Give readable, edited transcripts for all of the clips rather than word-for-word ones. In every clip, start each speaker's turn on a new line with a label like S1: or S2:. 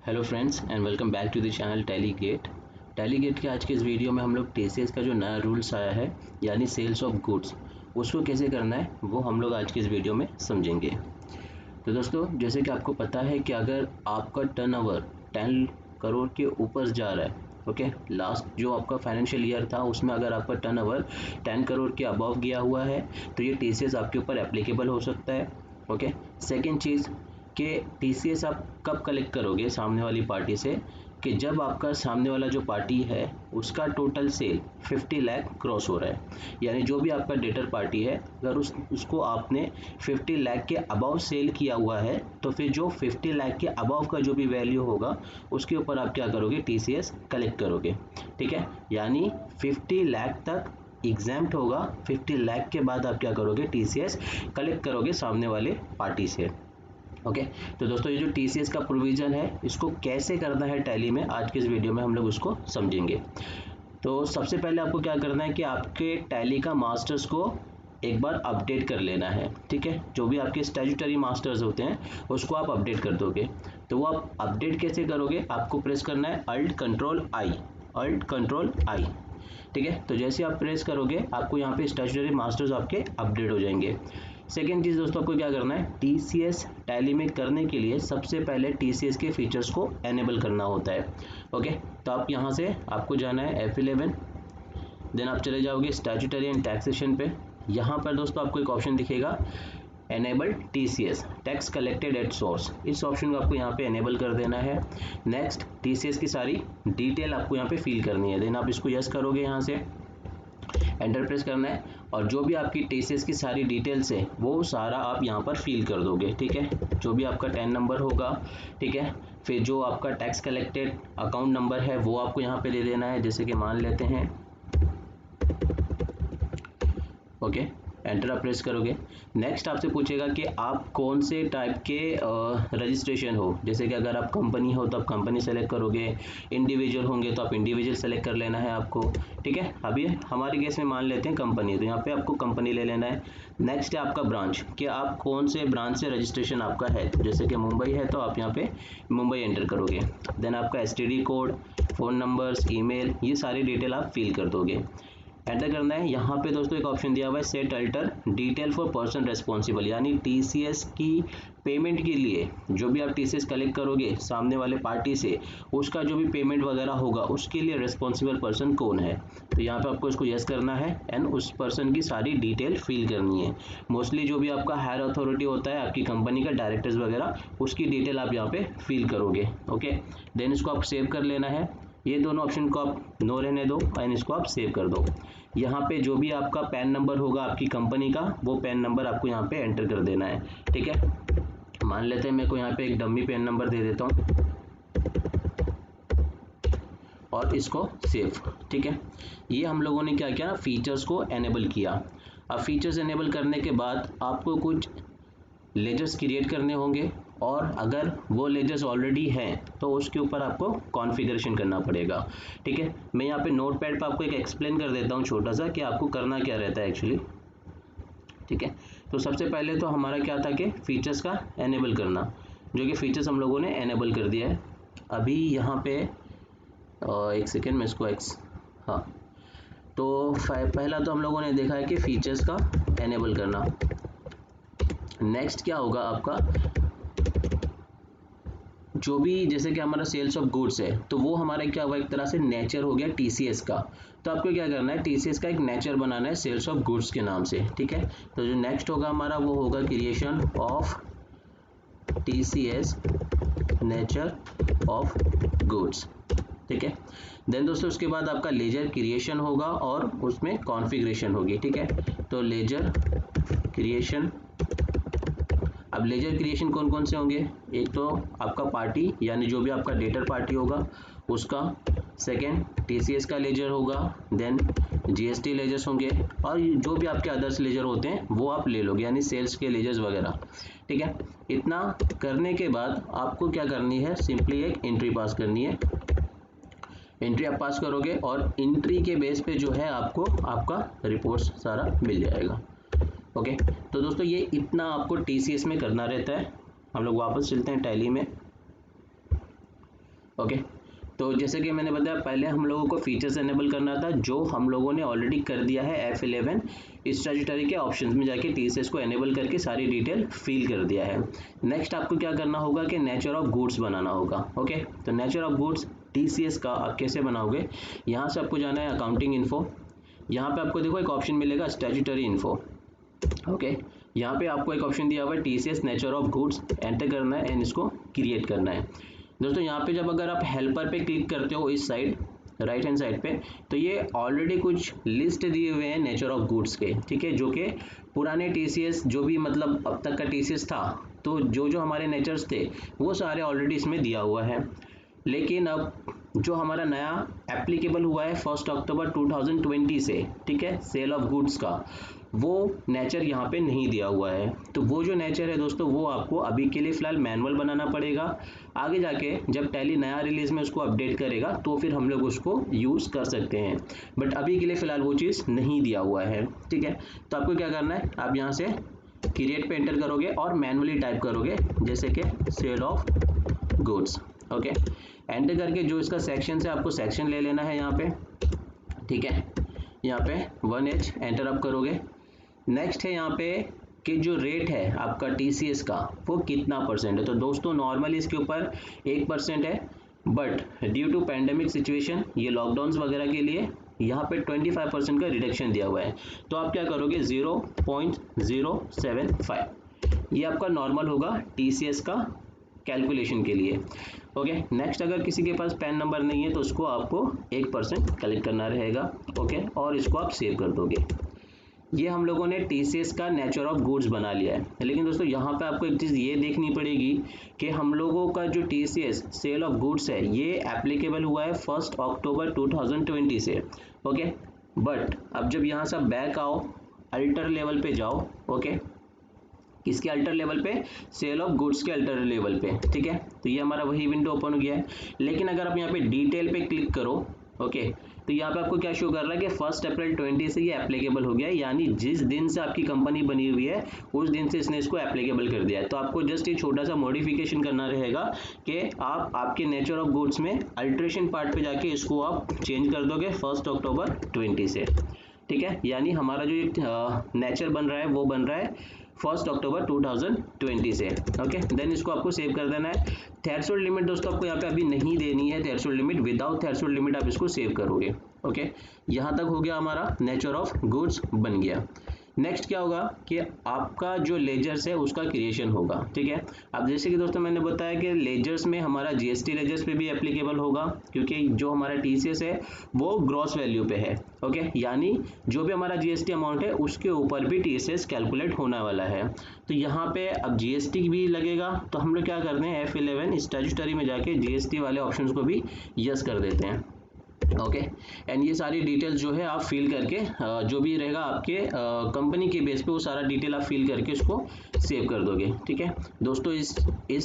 S1: Hello friends and welcome back to the channel Tailgate के आज के इस वीडियो में हम लोग टीसीएस का जो नया रूल्स आया है यानी सेल्स ऑफ गुड्स उसको कैसे करना है वो हम लोग आज के इस वीडियो में समझेंगे। तो दोस्तों जैसे कि आपको पता है कि अगर आपका टर्नओवर 10 करोड़ के ऊपर जा रहा है, ओके, लास्ट जो आपका फाइनेंशियल ईयर था उसमें अगर आपका टर्नओवर 10 करोड़ के अबव गया हुआ है तो ये टीसीएस आपके ऊपर एप्लीकेबल हो सकता है। ओके, सेकेंड चीज़ कि टीसीएस आप कब कलेक्ट करोगे सामने वाली पार्टी से, कि जब आपका सामने वाला जो पार्टी है उसका टोटल सेल 50 लाख क्रॉस हो रहा है, यानी जो भी आपका डेटर पार्टी है अगर उसको आपने 50 लाख के अबव सेल किया हुआ है तो फिर जो 50 लाख के अबव का जो भी वैल्यू होगा उसके ऊपर आप क्या करोगे, टीसीएस कलेक्ट करोगे। ठीक है, यानी 50 लाख तक एग्जैम्प्ट होगा, 50 लाख के बाद आप क्या करोगे, टीसीएस कलेक्ट करोगे सामने वाले पार्टी से। ओके, तो दोस्तों ये जो टीसीएस का प्रोविजन है इसको कैसे करना है टैली में, आज के इस वीडियो में हम लोग उसको समझेंगे। तो सबसे पहले आपको क्या करना है कि आपके टैली का मास्टर्स को एक बार अपडेट कर लेना है। ठीक है, जो भी आपके स्टैट्यूटरी मास्टर्स होते हैं उसको आप अपडेट कर दोगे। तो वो आप अपडेट कैसे करोगे, आपको प्रेस करना है अल्ट कंट्रोल आई। ठीक है, तो जैसे आप प्रेस करोगे आपको यहाँ पे स्टैट्यूटरी मास्टर्स आपके अपडेट हो जाएंगे। सेकेंड चीज़ दोस्तों आपको क्या करना है, टीसीएस टैली में करने के लिए सबसे पहले टीसीएस के फीचर्स को एनेबल करना होता है। ओके, तो आप यहाँ से आपको जाना है F11, देन आप चले जाओगे स्टैट्यूटरी एंड टैक्सेशन पे। यहाँ पर दोस्तों आपको एक ऑप्शन दिखेगा enable TCS tax collected at source, इस ऑप्शन को आपको यहाँ पे एनेबल कर देना है। नेक्स्ट टीसीएस की सारी डिटेल आपको यहाँ पे फिल करनी है, देन आप इसको यस करोगे, यहाँ से एंटर प्रेस करना है और जो भी आपकी टीसीएस की सारी डिटेल्स है वो सारा आप यहाँ पर फिल कर दोगे। ठीक है, जो भी आपका 10 नंबर होगा, ठीक है, फिर जो आपका टैक्स कलेक्टेड अकाउंट नंबर है वो आपको यहाँ पे दे देना है, जैसे कि मान लेते हैं, ओके, एंटर आप प्रेस करोगे। नेक्स्ट आपसे पूछेगा कि आप कौन से टाइप के रजिस्ट्रेशन हो, जैसे कि अगर आप कंपनी हो तो आप कंपनी सेलेक्ट करोगे, इंडिविजुअल होंगे तो आप इंडिविजुअल सेलेक्ट कर लेना है आपको। ठीक है, अभी हमारे केस में मान लेते हैं कंपनी, तो यहाँ पे आपको कंपनी ले लेना है। नेक्स्ट है आपका ब्रांच, कि आप कौन से ब्रांच से रजिस्ट्रेशन आपका है, तो जैसे कि मुंबई है तो आप यहाँ पे मुंबई एंटर करोगे। देन आपका STD code, phone numbers, email, ये सारी डिटेल आप फिल कर दोगे, एंटर करना है। यहाँ पे दोस्तों एक ऑप्शन दिया हुआ है set alter detail for person responsible, यानी टीसीएस की पेमेंट के लिए जो भी आप टीसीएस कलेक्ट करोगे सामने वाले पार्टी से उसका जो भी पेमेंट वगैरह होगा उसके लिए रेस्पॉन्सिबल पर्सन कौन है, तो यहाँ पे आपको इसको यस करना है एंड उस पर्सन की सारी डिटेल फिल करनी है। मोस्टली जो भी आपका हायर अथॉरिटी होता है आपकी कंपनी का, डायरेक्टर्स वगैरह, उसकी डिटेल आप यहाँ पे फिल करोगे। ओके, देन इसको आप सेव कर लेना है। ये दोनों ऑप्शन को आप नो रहने दो एंड इसको आप सेव कर दो। यहाँ पे जो भी आपका पैन नंबर होगा आपकी कंपनी का वो पैन नंबर आपको यहाँ पे एंटर कर देना है। ठीक है, मान लेते हैं मेरे को यहाँ पे एक डमी पैन नंबर दे देता हूँ और इसको सेव। ठीक है, ये हम लोगों ने क्या किया, फीचर्स को एनेबल किया। अब फीचर्स एनेबल करने के बाद आपको कुछ लेजर्स क्रिएट करने होंगे और अगर वो लेजर्स ऑलरेडी हैं तो उसके ऊपर आपको कॉन्फ़िगरेशन करना पड़ेगा। ठीक है, मैं यहाँ पे नोटपैड पे आपको एक एक्सप्लेन कर देता हूँ छोटा सा कि आपको करना क्या रहता है एक्चुअली। ठीक है, तो सबसे पहले तो हमारा क्या था कि फीचर्स का एनेबल करना, जो कि फीचर्स हम लोगों ने एनेबल कर दिया है। अभी यहाँ पे एक सेकेंड में इसको हाँ, तो पहला तो हम लोगों ने देखा है कि फीचर्स का एनेबल करना। नेक्स्ट क्या होगा आपका, जो भी जैसे कि हमारा सेल्स ऑफ गुड्स है तो वो हमारा क्या हुआ, एक तरह से नेचर हो गया टीसीएस का। तो आपको क्या करना है, टीसीएस का एक नेचर बनाना है सेल्स ऑफ गुड्स के नाम से। ठीक है, तो जो नेक्स्ट होगा हमारा वो होगा creation of TCS nature of goods. ठीक है, देन दोस्तों उसके बाद आपका लेजर क्रिएशन होगा और उसमें कॉन्फ़िगरेशन होगी। ठीक है, तो लेजर क्रिएशन, अब लेजर क्रिएशन कौन कौन से होंगे, एक तो आपका पार्टी यानी जो भी आपका डेटर पार्टी होगा उसका, सेकेंड टीसीएस का लेजर होगा, देन जीएसटी लेजर्स होंगे और जो भी आपके अदर्स लेजर होते हैं वो आप ले लोगे, यानी सेल्स के लेजर्स वगैरह। ठीक है, इतना करने के बाद आपको क्या करनी है, सिंपली एक एंट्री पास करनी है। एंट्री आप पास करोगे और एंट्री के बेस पे जो है आपको आपका रिपोर्ट्स सारा मिल जाएगा। ओके, तो दोस्तों ये इतना आपको टीसीएस में करना रहता है। हम लोग वापस चलते हैं टैली में। ओके, तो जैसे कि मैंने बताया पहले हम लोगों को फीचर्स एनेबल करना था, जो हम लोगों ने ऑलरेडी कर दिया है। F11 स्टैट्यूटरी के ऑप्शंस में जाके TCS को एनेबल करके सारी डिटेल फिल कर दिया है। नेक्स्ट आपको क्या करना होगा कि नेचर ऑफ गुड्स बनाना होगा। ओके, तो नेचर ऑफ गुड्स TCS का आप कैसे बनाओगे, यहाँ से आपको जाना है अकाउंटिंग इन्फो। यहाँ पे आपको देखो एक ऑप्शन मिलेगा स्टैट्यूटरी इन्फो। ओके, यहाँ पे आपको एक ऑप्शन दिया हुआ है TCS nature of goods, enter करना है एंड इसको क्रिएट करना है। दोस्तों यहाँ पे जब अगर आप हेल्पर पे क्लिक करते हो इस साइड राइट हैंड साइड पे, तो ये ऑलरेडी कुछ लिस्ट दिए हुए हैं नेचर ऑफ गुड्स के, ठीक है, जो कि पुराने TCS जो भी मतलब अब तक का TCS था, तो जो जो हमारे नेचर्स थे वो सारे ऑलरेडी इसमें दिया हुआ है। लेकिन अब जो हमारा नया एप्लीकेबल हुआ है 1 अक्टूबर 2020 से, ठीक है, सेल ऑफ गुड्स का, वो नेचर यहाँ पे नहीं दिया हुआ है। तो वो जो नेचर है दोस्तों वो आपको अभी के लिए फिलहाल मैनुअल बनाना पड़ेगा। आगे जाके जब टैली नया रिलीज में उसको अपडेट करेगा तो फिर हम लोग उसको यूज़ कर सकते हैं, बट अभी के लिए फिलहाल वो चीज़ नहीं दिया हुआ है, ठीक है। तो आपको क्या करना है, आप यहाँ से क्रिएट पे एंटर करोगे और मैनुअली टाइप करोगे, जैसे कि sale of goods. Okay, enter करके जो इसका सेक्शन है आपको सेक्शन ले लेना है यहाँ पे, ठीक है। यहाँ पे 1H एंटर आप करोगे। नेक्स्ट है यहाँ पे कि जो रेट है आपका TCS का वो कितना परसेंट है। तो दोस्तों नॉर्मली इसके ऊपर 1% है, but due to pandemic situation, ये लॉकडाउन वगैरह के लिए यहाँ पे 25% का रिडक्शन दिया हुआ है। तो आप क्या करोगे 0.075, ये आपका नॉर्मल होगा TCS का कैलकुलेशन के लिए। ओके, नेक्स्ट अगर किसी के पास पैन नंबर नहीं है तो उसको आपको 1% कलेक्ट करना रहेगा। ओके, और इसको आप सेव कर दोगे। ये हम लोगों ने TCS का नेचर ऑफ गुड्स बना लिया है। लेकिन दोस्तों यहाँ पे आपको एक चीज़ ये देखनी पड़ेगी कि हम लोगों का जो TCS सेल ऑफ गुड्स है ये एप्लीकेबल हुआ है 1 अक्टूबर 2020 से। ओके, बट अब जब यहाँ से बैक आओ, अल्टर लेवल पे जाओ, ओके, किसके अल्टर लेवल पे, सेल ऑफ गुड्स के अल्टर लेवल पे, ठीक है। तो ये हमारा वही विंडो ओपन हो गया है। लेकिन अगर आप यहाँ पे डिटेल पे क्लिक करो, ओके, तो यहाँ पे आपको क्या शो कर रहा है कि 1 अप्रैल 20 से ये एप्लीकेबल हो गया है, यानी जिस दिन से आपकी कंपनी बनी हुई है उस दिन से इसने इसको एप्लीकेबल कर दिया है। तो आपको जस्ट ये छोटा सा मॉडिफिकेशन करना रहेगा कि आप आपके नेचर ऑफ गुड्स में अल्ट्रेशन पार्ट पे जाके इसको आप चेंज कर दोगे 1 अक्टूबर 20 से, ठीक है। यानी हमारा जो नेचर बन रहा है वो बन रहा है 1 अक्टूबर 2020 से। ओके, देन इसको आपको सेव कर देना है। थ्रेशोल्ड लिमिट दोस्तों आपको यहाँ पे अभी नहीं देनी है, threshold limit, without threshold limit आप इसको सेव करोगे। ओके, यहाँ तक हो गया, हमारा नेचर ऑफ गुड्स बन गया। नेक्स्ट क्या होगा कि आपका जो लेजर्स है उसका क्रिएशन होगा, ठीक है। अब जैसे कि दोस्तों मैंने बताया कि लेजर्स में हमारा GST लेजर्स पे भी एप्लीकेबल होगा, क्योंकि जो हमारा TCS है वो ग्रॉस वैल्यू पे है। ओके, यानी जो भी हमारा GST अमाउंट है उसके ऊपर भी TCS कैलकुलेट होने वाला है। तो यहाँ पे अब GST भी लगेगा, तो हम लोग क्या करते हैं F11 स्टैट्यूटरी में जाके GST वाले ऑप्शंस को भी यस कर देते हैं। ओके, एंड ये सारी डिटेल्स जो है आप फिल करके जो भी रहेगा आपके कंपनी के बेस पे वो सारा डिटेल आप फिल करके उसको सेव कर दोगे, ठीक है। दोस्तों इस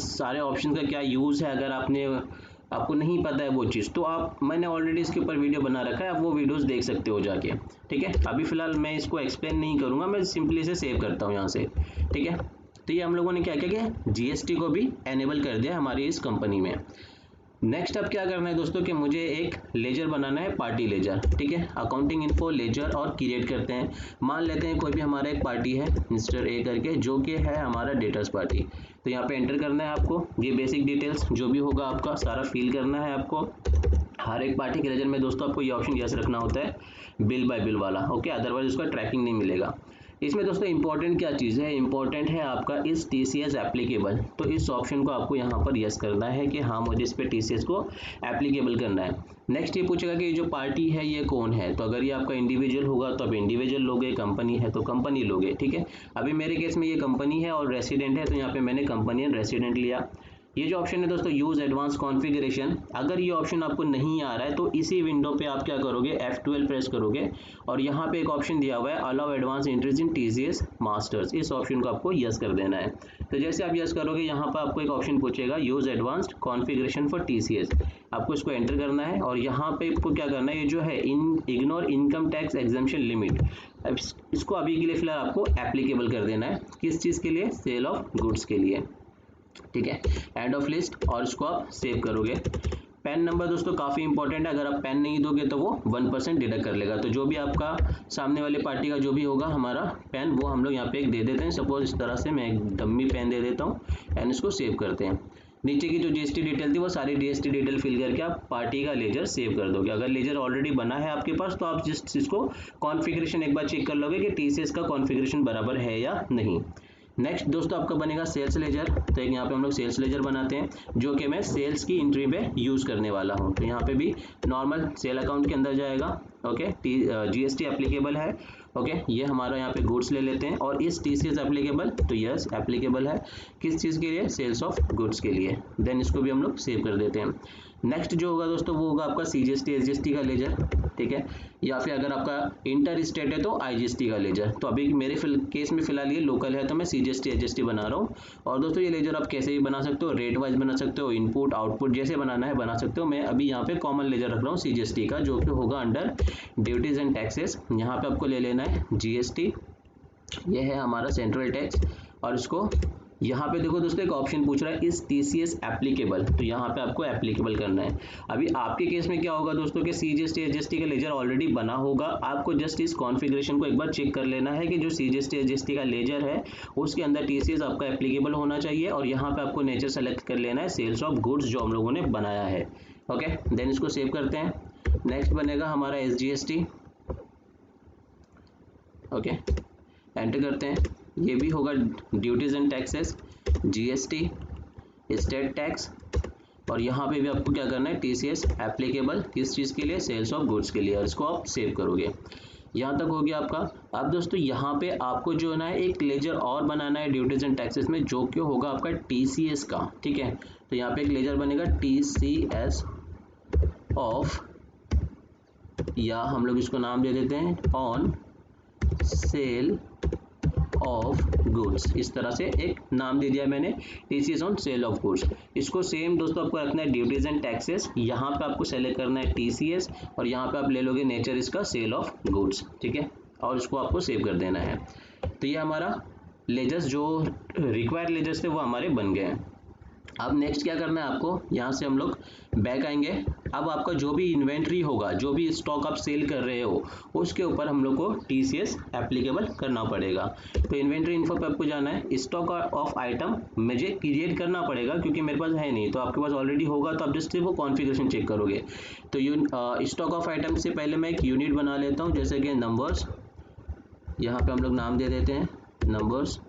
S1: सारे ऑप्शन का क्या यूज़ है, अगर आपको नहीं पता है वो चीज़, तो मैंने ऑलरेडी इसके ऊपर वीडियो बना रखा है, आप वो वीडियोस देख सकते हो जाके, ठीक है। अभी फिलहाल मैं इसको एक्सप्लेन नहीं करूँगा, मैं सिंपली से सेव करता हूँ यहाँ से, ठीक है। तो ये हम लोगों ने क्या किया कि GST को भी एनेबल कर दिया हमारी इस कंपनी में। नेक्स्ट अब क्या करना है दोस्तों कि मुझे एक लेजर बनाना है, पार्टी लेजर, ठीक है। अकाउंटिंग इन्फो लेजर और क्रिएट करते हैं। मान लेते हैं कोई भी हमारा एक पार्टी है मिस्टर A करके, जो कि है हमारा डेटर्स पार्टी। तो यहाँ पे एंटर करना है आपको, ये बेसिक डिटेल्स जो भी होगा आपका सारा फिल करना है आपको। हर एक पार्टी के लेजर में दोस्तों आपको ये ऑप्शन यस रखना होता है, बिल बाय बिल वाला, ओके, अदरवाइज उसका ट्रैकिंग नहीं मिलेगा। इसमें दोस्तों इंपॉर्टेंट क्या चीज़ है, इंपॉर्टेंट है आपका इस TCS एप्लीकेबल। तो इस ऑप्शन को आपको यहाँ पर यस करना है कि हाँ मुझे इस पर TCS को एप्लीकेबल करना है। नेक्स्ट ये पूछेगा कि जो पार्टी है ये कौन है, तो अगर ये आपका इंडिविजुअल होगा तो आप इंडिविजुअल लोगे, कंपनी है तो कंपनी लोगे, ठीक है। अभी मेरे केस में ये कंपनी है और रेसिडेंट है, तो यहाँ पे मैंने कंपनी एंड रेसिडेंट लिया। ये जो ऑप्शन है दोस्तों यूज़ एडवांस कॉन्फ़िगरेशन, अगर ये ऑप्शन आपको नहीं आ रहा है तो इसी विंडो पे आप क्या करोगे F12 प्रेस करोगे और यहाँ पे एक ऑप्शन दिया हुआ है allow advance entries in TCS masters, इस ऑप्शन को आपको यस कर देना है। तो जैसे आप यस करोगे यहाँ पर आपको एक ऑप्शन पूछेगा use advanced configuration for TCS, आपको इसको एंटर करना है और यहाँ पे आपको क्या करना है, ये जो है ignore income tax exemption limit, इसको अभी के लिए फिलहाल आपको एप्लीकेबल कर देना है। किस चीज़ के लिए, सेल ऑफ गुड्स के लिए, ठीक है। एंड ऑफ लिस्ट और इसको आप सेव करोगे। पैन नंबर दोस्तों काफ़ी इंपॉर्टेंट है, अगर आप पैन नहीं दोगे तो वो 1% डिडक्ट कर लेगा। तो जो भी आपका सामने वाले पार्टी का जो भी होगा हमारा पैन, वो हम लोग यहाँ पे एक दे देते हैं। सपोज इस तरह से मैं एक डम्मी पैन दे देता हूँ एंड इसको सेव करते हैं। नीचे की जो जीएसटी डिटेल थी वो सारी जीएसटी डिटेल फिल करके आप पार्टी का लेजर सेव कर दोगे। अगर लेजर ऑलरेडी बना है आपके पास तो आप जस्ट इसको कॉन्फ़िगरेशन एक बार चेक कर लोगे कि टीसीएस का कॉन्फ़िगरेशन बराबर है या नहीं। नेक्स्ट दोस्तों आपका बनेगा सेल्स लेजर। तो एक यहाँ पे हम लोग सेल्स लेजर बनाते हैं जो कि मैं सेल्स की एंट्री में यूज़ करने वाला हूँ। तो यहाँ पे भी नॉर्मल सेल अकाउंट के अंदर जाएगा। ओके, जीएसटी एप्लीकेबल है। ओके, ये हमारा यहाँ पे गुड्स ले लेते हैं और इस टीसीएस एप्लीकेबल, तो यस एप्लीकेबल है किस चीज़ के लिए, सेल्स ऑफ गुड्स के लिए। देन इसको भी हम लोग सेव कर देते हैं। नेक्स्ट जो होगा दोस्तों वो होगा आपका सीजीएसटी एसजीएसटी का लेजर, ठीक है, या फिर अगर आपका इंटर स्टेट है तो आईजीएसटी का लेजर। तो अभी मेरे केस में फिलहाल ये लोकल है तो मैं सीजीएसटी एसजीएसटी बना रहा हूँ। और दोस्तों ये लेजर आप कैसे भी बना सकते हो, रेट वाइज बना सकते हो, इनपुट आउटपुट जैसे बनाना है बना सकते हो। मैं अभी यहाँ पे कॉमन लेजर रख रहा हूँ सीजीएसटी का, जो कि होगा अंडर ड्यूटीज एंड टैक्सेस। यहाँ पे आपको ले लेना है जीएसटी, ये है हमारा सेंट्रल टैक्स। और इसको यहाँ पे देखो दोस्तों एक ऑप्शन पूछ रहा है इस टीसीएस एप्लीकेबल, तो यहाँ पे आपको एप्लीकेबल करना है। अभी आपके केस में क्या होगा दोस्तों कि सीजीएसटी एसजीएसटी का लेजर ऑलरेडी बना होगा, आपको जस्ट इस कॉन्फ़िगरेशन को एक बार चेक कर लेना है कि जो सीजीएसटी एसजीएसटी का लेजर है उसके अंदर टीसीएस आपका एप्लीकेबल होना चाहिए। और यहाँ पे आपको नेचर सेलेक्ट कर लेना है सेल्स ऑफ गुड्स जो हम लोगों ने बनाया है। ओके, देन इसको सेव करते हैं। नेक्स्ट बनेगा हमारा एसजीएसटी। ओके, एंटर करते हैं। ये भी होगा duties and taxes, GST, state tax. और यहाँ पे भी आपको क्या करना है, टीसीएस एप्लीकेबल किस चीज़ के लिए, सेल्स ऑफ गुड्स के लिए। और इसको आप सेव करोगे। यहाँ तक हो गया आपका। अब दोस्तों यहाँ पे आपको जो है ना एक लेजर और बनाना है ड्यूटीज एंड टैक्सेस में, जो कि होगा आपका टीसीएस का, ठीक है। तो यहाँ पे एक लेजर बनेगा टीसीएस ऑफ, या हम लोग इसको नाम दे देते हैं ऑन सेल ऑफ गुड्स। इस तरह से एक नाम दे दिया मैंने, TCS on sale of goods. इसको सेम दोस्तों आपको रखना है ड्यूटीज एंड टैक्सेस। यहाँ पे आपको सेलेक्ट करना है टीसीएस और यहाँ पे आप ले लोगे नेचर इसका सेल ऑफ गुड्स, ठीक है। और इसको आपको सेव कर देना है। तो ये हमारा लेजर्स जो रिक्वायर्ड लेजर्स थे वो हमारे बन गए हैं। अब नेक्स्ट क्या करना है आपको, यहाँ से हम लोग बैक आएंगे। अब आपका जो भी इन्वेंट्री होगा, जो भी स्टॉक आप सेल कर रहे हो, उसके ऊपर हम लोग को टीसीएस एप्लीकेबल करना पड़ेगा। तो इन्वेंट्री इन्फो पे आपको जाना है। स्टॉक ऑफ आइटम मुझे क्रिएट करना पड़ेगा क्योंकि मेरे पास है नहीं, तो आपके पास ऑलरेडी होगा तो आप जस्ट वो कॉन्फ़िगरेशन चेक करोगे। तो स्टॉक ऑफ आइटम से पहले मैं एक यूनिट बना लेता हूँ, जैसे कि नंबर्स। यहाँ पे हम लोग नाम दे देते हैं नंबर्स,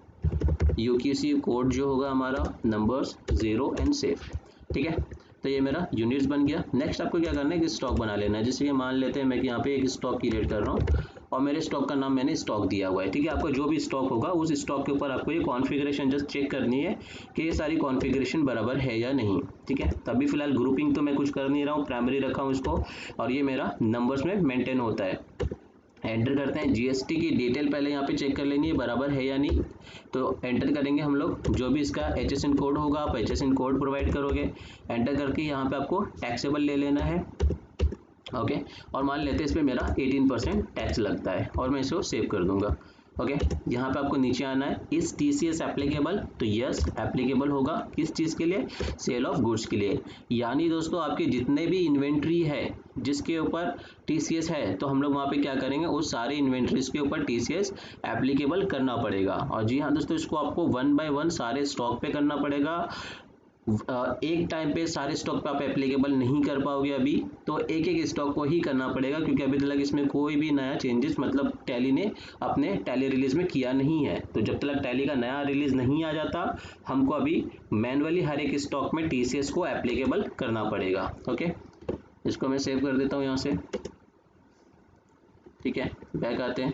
S1: यूक्यूसी कोड जो होगा हमारा नंबर्स 0 एंड सेफ, ठीक है। तो ये मेरा यूनिट्स बन गया। नेक्स्ट आपको क्या करना है कि स्टॉक बना लेना है। जैसे कि मान लेते हैं मैं यहाँ पे एक स्टॉक क्रिएट कर रहा हूँ और मेरे स्टॉक का नाम मैंने स्टॉक दिया हुआ है, ठीक है। आपको जो भी स्टॉक होगा उस स्टॉक के ऊपर आपको ये कॉन्फ़िगरेशन जस्ट चेक करनी है कि ये सारी कॉन्फ़िगरेशन बराबर है या नहीं, ठीक है। तभी फिलहाल ग्रुपिंग तो मैं कुछ कर नहीं रहा हूँ, प्राइमरी रखा हूँ इसको, और ये मेरा नंबर्स में मेंटेन होता है। एंटर करते हैं। जीएसटी की डिटेल पहले यहाँ पे चेक कर लेनी है बराबर है या नहीं, तो एंटर करेंगे हम लोग। जो भी इसका HSN कोड होगा आप HSN कोड प्रोवाइड करोगे। एंटर करके यहाँ पे आपको टैक्सेबल ले लेना है, ओके। और मान लेते हैं इस पर मेरा 18% टैक्स लगता है और मैं इसको सेव कर दूंगा, ओके। यहाँ पे आपको नीचे आना है, इस टीसीएस एप्लीकेबल, तो यस एप्लीकेबल होगा किस चीज़ के लिए, सेल ऑफ गुड्स के लिए। यानी दोस्तों आपके जितने भी इन्वेंट्री है जिसके ऊपर टीसीएस है, तो हम लोग वहाँ पे क्या करेंगे, उस सारे इन्वेंट्रीज के ऊपर टीसीएस एप्लीकेबल करना पड़ेगा। और जी हाँ दोस्तों, इसको आपको 1 बाय 1 सारे स्टॉक पे करना पड़ेगा। एक टाइम पे सारे स्टॉक पे आप एप्लीकेबल नहीं कर पाओगे अभी, तो एक एक स्टॉक को ही करना पड़ेगा, क्योंकि अभी तक इसमें कोई भी नया चेंजेस मतलब टैली ने अपने टैली रिलीज में किया नहीं है। तो जब तक टैली का नया रिलीज नहीं आ जाता, हमको अभी मैनुअली हर एक स्टॉक में टीसीएस को एप्लीकेबल करना पड़ेगा, ओके। इसको मैं सेव कर देता हूँ यहाँ से, ठीक है। बैक आते हैं,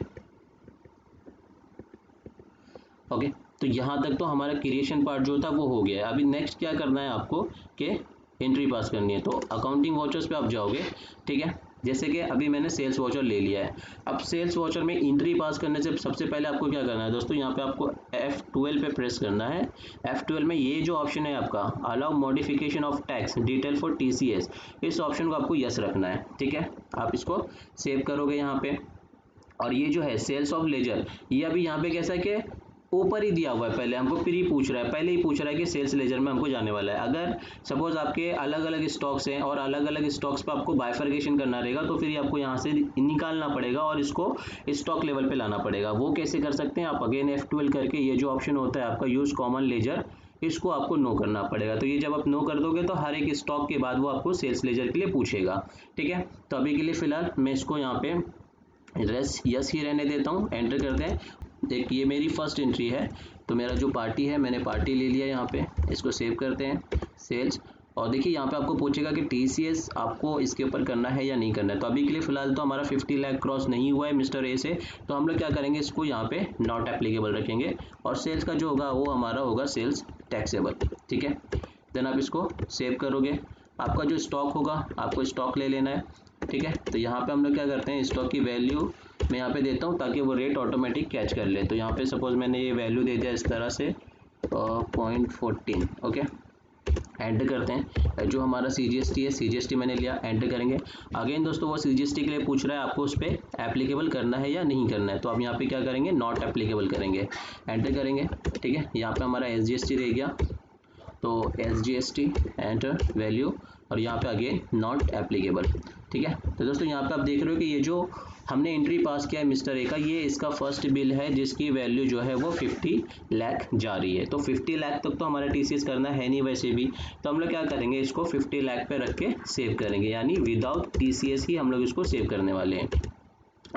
S1: ओके। तो यहाँ तक तो हमारा क्रिएशन पार्ट जो था वो हो गया है। अभी नेक्स्ट क्या करना है आपको कि एंट्री पास करनी है। तो अकाउंटिंग वाउचर्स पे आप जाओगे, ठीक है। जैसे कि अभी मैंने सेल्स वाउचर ले लिया है। अब सेल्स वाउचर में एंट्री पास करने से सबसे पहले आपको क्या करना है दोस्तों, यहाँ पे आपको F12 पे प्रेस करना है। F12 में ये जो ऑप्शन है आपका allow modification of tax detail for TCS, इस ऑप्शन को आपको यस रखना है, ठीक है। आप इसको सेव करोगे यहाँ पे। और ये जो है सेल्स ऑफ लेजर, ये अभी यहाँ पे कैसा है कि ऊपर ही दिया हुआ है, पहले हमको प्री पूछ रहा है, पहले ही पूछ रहा है कि सेल्स लेजर में हमको जाने वाला है। अगर सपोज आपके अलग अलग स्टॉक्स हैं और अलग अलग स्टॉक्स पे आपको बाइफर्केशन करना रहेगा तो फिर आपको यहाँ से निकालना पड़ेगा और इसको स्टॉक लेवल पे लाना पड़ेगा। वो कैसे कर सकते हैं आप, अगेन F12 करके ये जो ऑप्शन होता है आपका यूज कॉमन लेजर, इसको आपको नो करना पड़ेगा। तो ये जब आप नो कर दोगे तो हर एक स्टॉक के बाद वो आपको सेल्स लेजर के लिए पूछेगा, ठीक है। तो अभी के लिए फिलहाल मैं इसको यहाँ पे यस ही रहने देता हूँ, एंटर करते हैं। देख ये मेरी फर्स्ट एंट्री है, तो मेरा जो पार्टी है मैंने पार्टी ले लिया यहाँ पे, इसको सेव करते हैं सेल्स। और देखिए यहाँ पे आपको पूछेगा कि TCS आपको इसके ऊपर करना है या नहीं करना है। तो अभी के लिए फिलहाल तो हमारा 50 लाख क्रॉस नहीं हुआ है मिस्टर ए से, तो हम लोग क्या करेंगे, इसको यहाँ पे नॉट एप्लीकेबल रखेंगे और सेल्स का जो होगा वो हमारा होगा सेल्स टैक्सेबल, ठीक है। देन आप इसको सेव करोगे, आपका जो स्टॉक होगा आपको स्टॉक ले लेना है, ठीक है। तो यहाँ पे हम लोग क्या करते हैं, स्टॉक की वैल्यू मैं यहाँ पे देता हूँ ताकि वो रेट ऑटोमेटिक कैच कर ले। तो यहाँ पे सपोज मैंने ये वैल्यू दे दिया इस तरह से 0.14, ओके। एंटर करते हैं। जो हमारा CGST है, CGST मैंने लिया, एंटर करेंगे। अगेन दोस्तों वो CGST के लिए पूछ रहा है आपको उस पर एप्लीकेबल करना है या नहीं करना है, तो आप यहाँ पे क्या करेंगे, नॉट एप्लीकेबल करेंगे, एंटर करेंगे, ठीक है। यहाँ पे हमारा SGST रह गया, तो SGST एंटर वैल्यू और यहाँ पे अगेन नॉट एप्लीकेबल, ठीक है। तो दोस्तों यहाँ पे आप देख रहे हो कि ये जो हमने एंट्री पास किया है मिस्टर ए का, ये इसका फर्स्ट बिल है जिसकी वैल्यू जो है वो 50 लाख जा रही है। तो 50 लाख तक तो हमारा TCS करना है नहीं वैसे भी, तो हम लोग क्या करेंगे, इसको 50 लाख पे रख के सेव करेंगे, यानी विदाउट TCS ही हम लोग इसको सेव करने वाले हैं,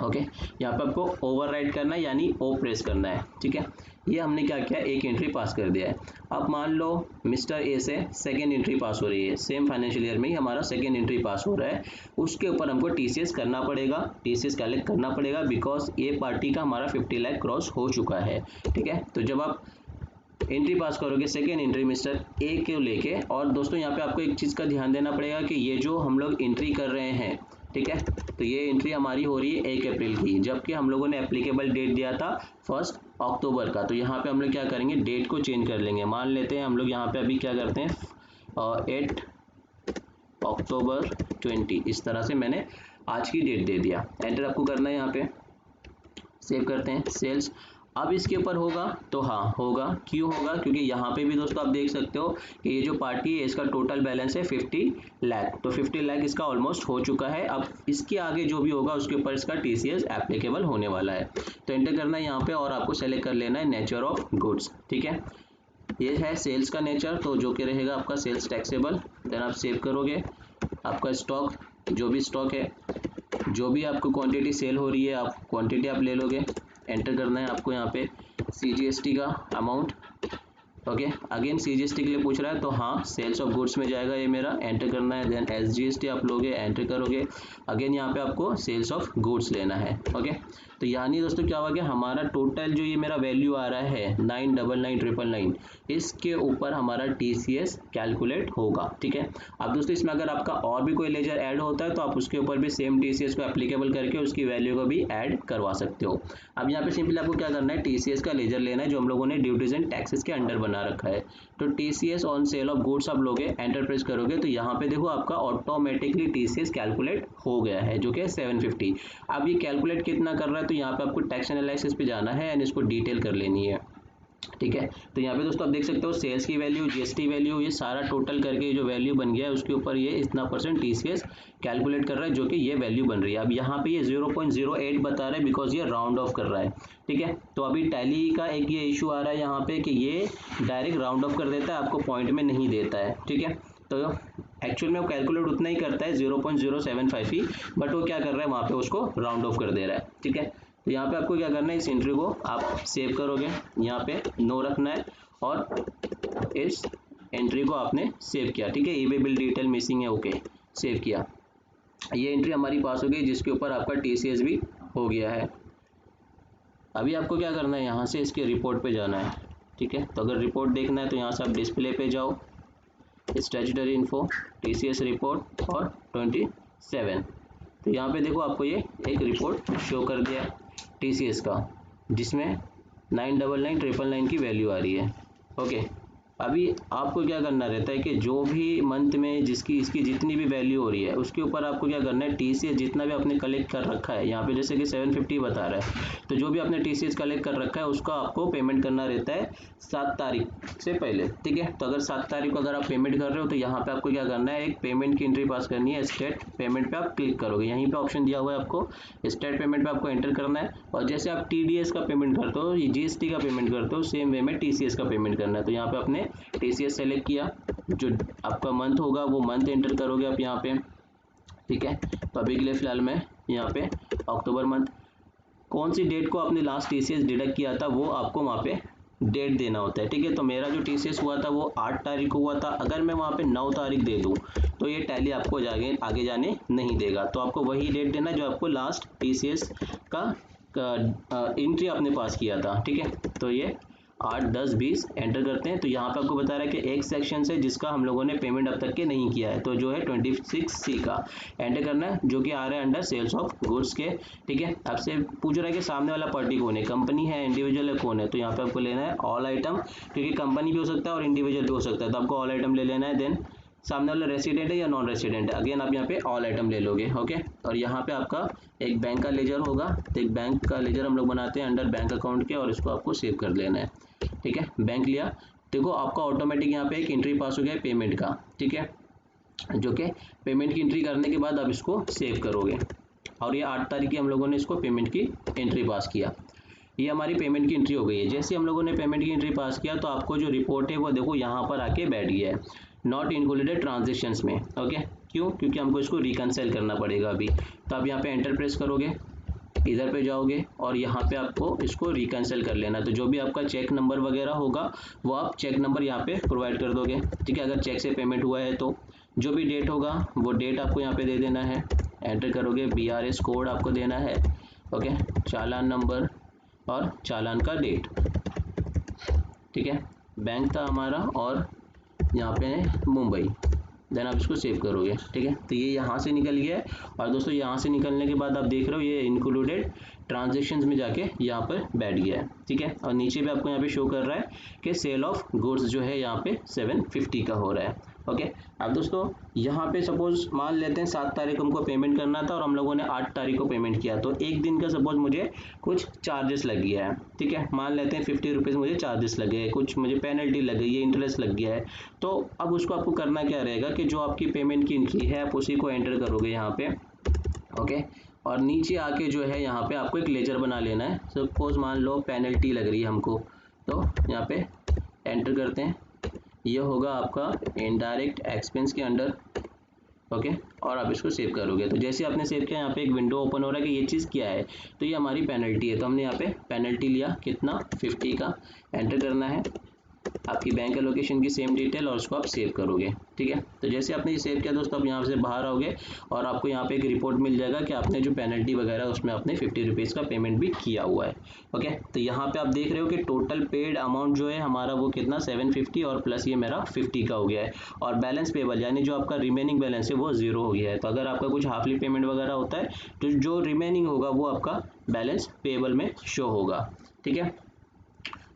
S1: ओके। यहाँ पे आपको ओवरराइड करना है यानी O प्रेस करना है, ठीक है। ये हमने क्या किया, एक एंट्री पास कर दिया है। अब मान लो मिस्टर ए से सेकेंड एंट्री पास हो रही है, सेम फाइनेंशियल ईयर में ही हमारा सेकेंड एंट्री पास हो रहा है, उसके ऊपर हमको TCS करना पड़ेगा, TCS कलेक्ट करना पड़ेगा, बिकॉज ये पार्टी का हमारा 50 लाख क्रॉस हो चुका है, ठीक है। तो जब आप एंट्री पास करोगे सेकेंड एंट्री मिस्टर ए को लेके, और दोस्तों यहाँ पे आपको एक चीज़ का ध्यान देना पड़ेगा कि ये जो हम लोग एंट्री कर रहे हैं, ठीक है, तो ये एंट्री हमारी हो रही है 1 अप्रैल की, जबकि हम लोगों ने एप्लीकेबल डेट दिया था 1 अक्टूबर का। तो यहाँ पे हम लोग क्या करेंगे, डेट को चेंज कर लेंगे। मान लेते हैं हम लोग यहाँ पे अभी क्या करते हैं 8 अक्टूबर 20, इस तरह से मैंने आज की डेट दे दिया। एंटर आपको करना है, यहाँ पे सेव करते हैं सेल्स। अब इसके ऊपर होगा तो हाँ होगा, क्यों होगा, क्योंकि यहाँ पे भी दोस्तों आप देख सकते हो कि ये जो पार्टी है इसका टोटल बैलेंस है 50 लाख, तो 50 लाख इसका ऑलमोस्ट हो चुका है। अब इसके आगे जो भी होगा उसके ऊपर इसका TCS एप्लीकेबल होने वाला है। तो एंटर करना है यहाँ पे और आपको सेलेक्ट कर लेना है नेचर ऑफ गुड्स, ठीक है। ये है सेल्स का नेचर, तो जो कि रहेगा आपका सेल्स टैक्सेबल। देन आप सेव करोगे, आपका स्टॉक जो भी स्टॉक है, जो भी आपको क्वांटिटी सेल हो रही है आप क्वांटिटी आप ले लोगे। एंटर करना है आपको यहाँ पे CGST का अमाउंट, ओके। अगेन CGST के लिए पूछ रहा है तो हाँ सेल्स ऑफ गुड्स में जाएगा ये मेरा, एंटर करना है। देन SGST आप लोगे, एंटर करोगे। अगेन यहाँ पे आपको सेल्स ऑफ गुड्स लेना है, ओके। तो यानी दोस्तों क्या होगा, हमारा टोटल जो ये मेरा वैल्यू आ रहा है 999,999, इसके ऊपर हमारा TCS कैलकुलेट होगा, ठीक है। अब दोस्तों इसमें अगर आपका और भी कोई लेजर ऐड होता है तो आप उसके ऊपर भी सेम TCS को एप्लीकेबल करके उसकी वैल्यू को भी ऐड करवा सकते हो। अब यहाँ पे सिंपली आपको क्या करना है, TCS का लेजर लेना है जो हम लोगों ने ड्यूटीज एंड टैक्सेस के अंडर बना रखा है। तो TCS on sale of goods आप लोगे, एंटर प्रेस करोगे तो यहाँ पे देखो आपका ऑटोमेटिकली TCS कैलकुलेट हो गया है जो कि 750। अब ये कैलकुलेट कितना कर रहा है, तो यहाँ पे आपको टैक्स एनालिसिस पे जाना है एंड इसको डिटेल कर लेनी है, ठीक है। तो यहाँ पे दोस्तों आप देख सकते हो सेल्स की वैल्यू, GST वैल्यू, ये सारा टोटल करके जो वैल्यू बन गया है उसके ऊपर ये इतना % TCS कैलकुलेट कर रहा है जो कि ये वैल्यू बन रही है। अब यहाँ पे ये 0.08 बता रहा है बिकॉज ये राउंड ऑफ कर रहा है, ठीक है। तो अभी टैली का एक ये इशू आ रहा है यहाँ पे कि ये डायरेक्ट राउंड ऑफ कर देता है, आपको पॉइंट में नहीं देता है, ठीक है। तो एक्चुअल में वो कैलकुलेट उतना ही करता है 0.075 ही, बट वो क्या कर रहा है वहाँ पे उसको राउंड ऑफ कर दे रहा है, ठीक है। तो यहाँ पे आपको क्या करना है, इस एंट्री को आप सेव करोगे, यहाँ पे नो रखना है और इस एंट्री को आपने सेव किया, ठीक है। ईबे बिल डिटेल मिसिंग है, ओके, सेव किया। ये एंट्री हमारी पास हो गई जिसके ऊपर आपका TCS भी हो गया है। अभी आपको क्या करना है, यहाँ से इसके रिपोर्ट पे जाना है, ठीक है। तो अगर रिपोर्ट देखना है तो यहाँ से आप डिस्प्ले पे जाओ, स्टैट्यूटरी इन्फो, TCS रिपोर्ट और 27। तो यहाँ पे देखो आपको ये एक रिपोर्ट शो कर दिया है TCS का, जिसमें 999,999 की वैल्यू आ रही है, ओके। अभी आपको क्या करना रहता है कि जो भी मंथ में इसकी जितनी भी वैल्यू हो रही है उसके ऊपर आपको क्या करना है, टीसीएस जितना भी आपने कलेक्ट कर रखा है, यहाँ पे जैसे कि 750 बता रहा है, तो जो भी आपने टीसीएस कलेक्ट कर रखा है उसका आपको पेमेंट करना रहता है 7 तारीख से पहले, ठीक है। तो अगर 7 तारीख को अगर आप पेमेंट कर रहे हो तो यहाँ पे आपको क्या करना है, एक पेमेंट की एंट्री पास करनी है। स्टेट पेमेंट पे आप क्लिक करोगे, यहीं पे ऑप्शन दिया हुआ है आपको, स्टेट पेमेंट पे आपको एंटर करना है। और जैसे आप टीडीएस का पेमेंट करते हो, जीएसटी का पेमेंट करते हो, सेम वे में टीसीएस का पेमेंट करना है। तो यहाँ पे आपने टीसीएस सेलेक्ट किया, जो आपका मंथ होगा वो मंथ एंटर करोगे आप यहाँ पे, ठीक है। तो अभी के लिए फिलहाल मैं यहाँ पे अक्टूबर मंथ, कौन सी डेट को आपने लास्ट टीसीएस डिडक्ट किया था वो आपको वहाँ पे डेट देना होता है, ठीक है। तो मेरा जो टीसीएस हुआ था वो 8 तारीख को हुआ था। अगर मैं वहाँ पे 9 तारीख दे दूँ तो ये टैली आपको आगे जाने नहीं देगा। तो आपको वही डेट देना जो आपको लास्ट टीसीएस का एंट्री आपने पास किया था, ठीक है। तो ये 8, 10, 20 एंटर करते हैं। तो यहाँ पे आपको बता रहा है कि एक सेक्शन से जिसका हम लोगों ने पेमेंट अब तक के नहीं किया है, तो जो है 26C का एंटर करना है, जो कि आ रहा है अंडर सेल्स ऑफ गुड्स के, ठीक है। आपसे पूछ रहा है कि सामने वाला पार्टी कौन है, कंपनी है, इंडिविजुअल है, कौन है। तो यहाँ पे आपको लेना है ऑल आइटम, क्योंकि कंपनी भी हो सकता है और इंडिविजुअल भी हो सकता है, तो आपको ऑल आइटम ले लेना है। देन सामने वाला रेसिडेंट है या नॉन रेसिडेंट है, अगेन आप यहाँ पे ऑल आइटम ले लोगे, ओके। और यहाँ पे आपका एक बैंक का लेजर होगा, तो एक बैंक का लेजर हम लोग बनाते हैं अंडर बैंक अकाउंट के, और इसको आपको सेव कर लेना है, ठीक है। बैंक लिया, देखो आपका ऑटोमेटिक यहाँ पे एक एंट्री पास हो गया है पेमेंट का, ठीक है, जो कि पेमेंट की एंट्री करने के बाद आप इसको सेव करोगे। और ये 8 तारीख की हम लोगों ने इसको पेमेंट की एंट्री पास किया, ये हमारी पेमेंट की एंट्री हो गई है। जैसे हम लोगों ने पेमेंट की एंट्री पास किया तो आपको जो रिपोर्ट है वो देखो यहाँ पर आके बैठ गया है, नॉट इंक्लूडेड ट्रांजेक्शंस में, ओके। क्यों? क्योंकि हमको इसको रिकंसाइल करना पड़ेगा अभी। तो आप यहाँ पे एंटर प्रेस करोगे, इधर पे जाओगे और यहाँ पे आपको इसको रिकंसाइल कर लेना। तो जो भी आपका चेक नंबर वगैरह होगा वो आप चेक नंबर यहाँ पे प्रोवाइड कर दोगे, ठीक है। अगर चेक से पेमेंट हुआ है तो जो भी डेट होगा वो डेट आपको यहाँ पे दे देना है, एंटर करोगे। BRS कोड आपको देना है, ओके, चालान नंबर और चालान का डेट, ठीक है। बैंक था हमारा और यहाँ पे मुंबई, देन आप इसको सेव करोगे, ठीक है। तो ये यहाँ से निकल गया है। और दोस्तों यहाँ से निकलने के बाद आप देख रहे हो ये इंक्लूडेड ट्रांजेक्शन्स में जाके यहाँ पर बैठ गया है, ठीक है। और नीचे भी आपको यहाँ पे शो कर रहा है कि सेल ऑफ गुड्स जो है यहाँ पे 750 का हो रहा है, ओके। अब दोस्तों यहाँ पे सपोज मान लेते हैं 7 तारीख को हमको पेमेंट करना था और हम लोगों ने 8 तारीख को पेमेंट किया, तो एक दिन का सपोज मुझे कुछ चार्जेस लग गया है, ठीक है। मान लेते हैं 50 रुपीज़ मुझे चार्जेस लगे, कुछ मुझे पेनल्टी लग गई है, इंटरेस्ट लग गया है। तो अब उसको आपको करना क्या रहेगा कि जो आपकी पेमेंट की एंट्री है आप उसी को एंटर करोगे यहाँ पे, ओके। और नीचे आके जो है यहाँ पे आपको एक लेजर बना लेना है। सपोज मान लो पेनल्टी लग रही है हमको, तो यहाँ पे एंटर करते हैं, ये होगा आपका इनडायरेक्ट एक्सपेंस के अंडर, ओके। और आप इसको सेव करोगे। तो जैसे आपने सेव किया यहाँ पे एक विंडो ओपन हो रहा है कि ये चीज़ क्या है, तो ये हमारी पेनल्टी है। तो हमने यहाँ पे पेनल्टी लिया कितना, 50 का, एंटर करना है आपकी बैंक एलोकेशन की सेम डिटेल और उसको आप सेव करोगे, ठीक है। तो जैसे आपने ये सेव किया दोस्तों, आप यहाँ से बाहर आओगे और आपको यहाँ पे एक रिपोर्ट मिल जाएगा कि आपने जो पेनल्टी वगैरह उसमें आपने 50 रुपीज़ का पेमेंट भी किया हुआ है, ओके। तो यहाँ पे आप देख रहे हो कि टोटल पेड अमाउंट जो है हमारा वो कितना 750 और प्लस ये मेरा 50 का हो गया है। और बैलेंस पेबल यानी जो आपका रिमेनिंग बैलेंस है वो 0 हो गया है। तो अगर आपका कुछ हाफली पेमेंट वगैरह होता है तो जो रिमेनिंग होगा वो आपका बैलेंस पेबल में शो होगा, ठीक है।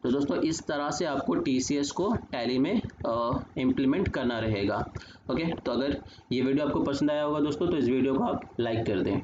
S1: तो दोस्तों इस तरह से आपको टीसीएस को टैली में इम्प्लीमेंट करना रहेगा, ओके। तो अगर ये वीडियो आपको पसंद आया होगा दोस्तों तो इस वीडियो को आप लाइक कर दें।